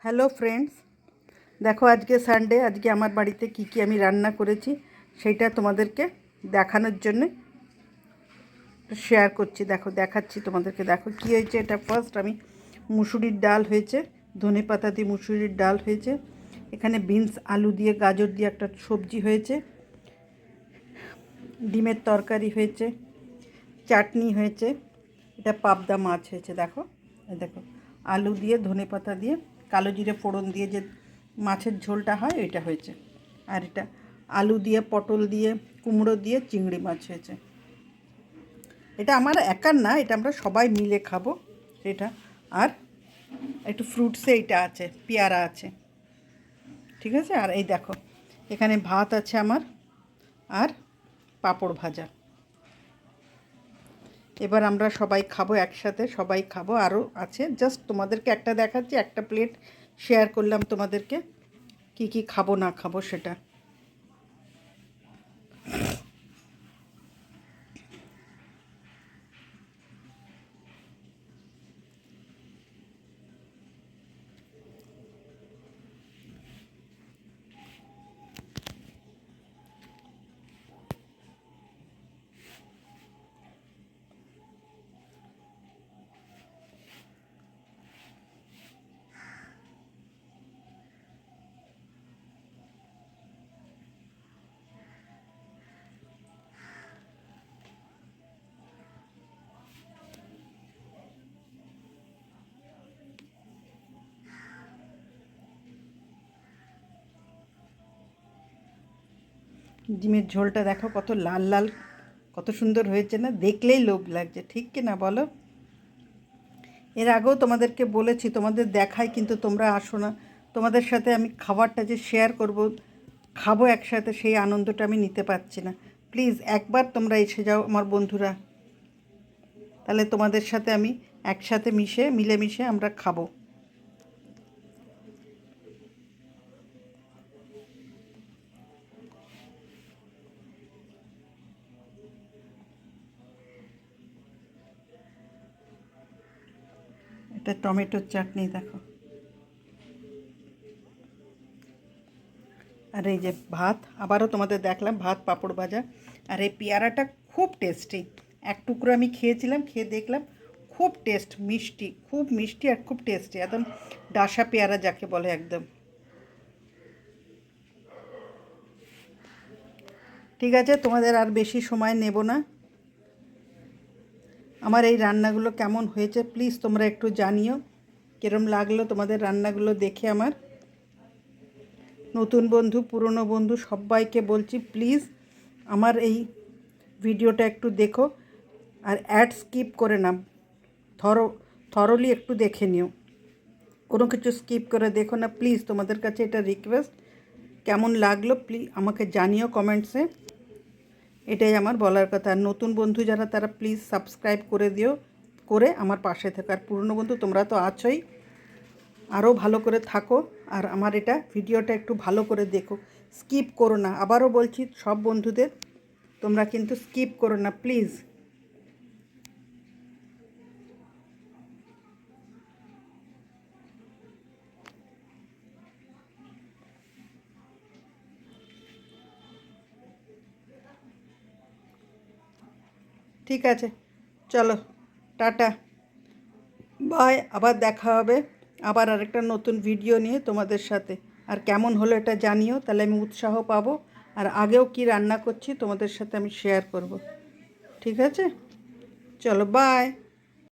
Hello friends, দেখো আজকে Sunday. আজকে আমার বাড়িতে কি আমি রান্না করেছি সেইটা তোমাদেরকে দেখানোর জন্য শেয়ার করছি। দেখাচ্ছি তোমাদেরকে। দেখো কি হয়েছে। এটা ফার্স্ট আমি মুসুরির ডাল হয়েছে, ধনেপাতা দিয়ে মুসুরির ডাল হয়েছে। এখানে বিনস আলু দিয়ে গাজর দিয়ে একটা সবজি হয়েছে, ডিমের তরকারি হয়েছে, চাটনি হয়েছে, এটা পাবদা মাছ হয়েছে। দেখো দেখো আলু দিয়ে ধনেপাতা দিয়ে কালো জিরে ফোড়ন দিয়ে যে মাছের ঝোলটা হয় ওইটা হয়েছে। আর এটা আলু দিয়ে পটল দিয়ে কুমড়ো দিয়ে চিংড়ি মাছ হয়েছে। এটা আমার একার না, এটা আমরা সবাই মিলে খাবো সেটা। আর একটু ফ্রুটসে এইটা আছে, পেয়ারা আছে, ঠিক আছে। আর এই দেখো এখানে ভাত আছে আমার, আর পাঁপড় ভাজা। এবার আমরা সবাই খাবো একসাথে, সবাই খাবো। আরও আছে, জাস্ট তোমাদেরকে একটা দেখাচ্ছি, একটা প্লেট শেয়ার করলাম তোমাদেরকে কি খাবো না খাবো সেটা। ডিমের ঝোলটা দেখো কত লাল লাল, কত সুন্দর হয়েছে না, দেখলেই লোভ লাগছে, ঠিক কি না বলো। এর আগেও তোমাদেরকে বলেছি, তোমাদের দেখাই কিন্তু তোমরা আসো না। তোমাদের সাথে আমি খাবারটা যে শেয়ার করব, খাবো একসাথে, সেই আনন্দটা আমি নিতে পারছি না। প্লিজ একবার তোমরা এসে যাও আমার বন্ধুরা, তাহলে তোমাদের সাথে আমি একসাথে মিলেমিশে আমরা খাবো। এটা টমেটোর চাটনি দেখো। আর এই যে ভাত, আবারও তোমাদের দেখলাম ভাত পাঁপড় ভাজা। আর এই পেয়ারাটা খুব টেস্টি, এক টুকরো আমি খেয়েছিলাম, খেয়ে দেখলাম খুব টেস্ট, মিষ্টি, খুব মিষ্টি আর খুব টেস্টি, একদম ডাসা পেয়ারা যাকে বলে একদম। ঠিক আছে, তোমাদের আর বেশি সময় নেব না। আমার এই রান্নাগুলো কেমন হয়েছে প্লিজ তোমরা একটু জানিও, কিরম লাগলো তোমাদের রান্নাগুলো দেখে আমার। নতুন বন্ধু পুরনো বন্ধু সবাইকে বলছি প্লিজ আমার এই ভিডিওটা একটু দেখো, আর অ্যাড স্কিপ করে না, থরলি একটু দেখে নিও, কোনো কিছু স্কিপ করে দেখো না প্লিজ। তোমাদের কাছে এটা রিকোয়েস্ট। কেমন লাগলো প্লিজ আমাকে জানিও কমেন্টসে, এটাই আমার বলার কথা। আর নতুন বন্ধু যারা তারা প্লিজ সাবস্ক্রাইব করে দিও, করে আমার পাশে থাকো। আর পুরনো বন্ধু তোমরা তো আছোই, আরও ভালো করে থাকো। আর আমার এটা ভিডিওটা একটু ভালো করে দেখো, স্কিপ করো না। আবারও বলছি সব বন্ধুদের, তোমরা কিন্তু স্কিপ করো না প্লিজ। ঠিক আছে, চলো, টাটা, বাই। আবার দেখা হবে, আবার আরেকটা নতুন ভিডিও নিয়ে তোমাদের সাথে। আর কেমন হলো এটা জানিও, তাহলে আমি উৎসাহ পাবো। আর আগেও কি রান্না করছি তোমাদের সাথে আমি শেয়ার করব। ঠিক আছে, চলো, বাই।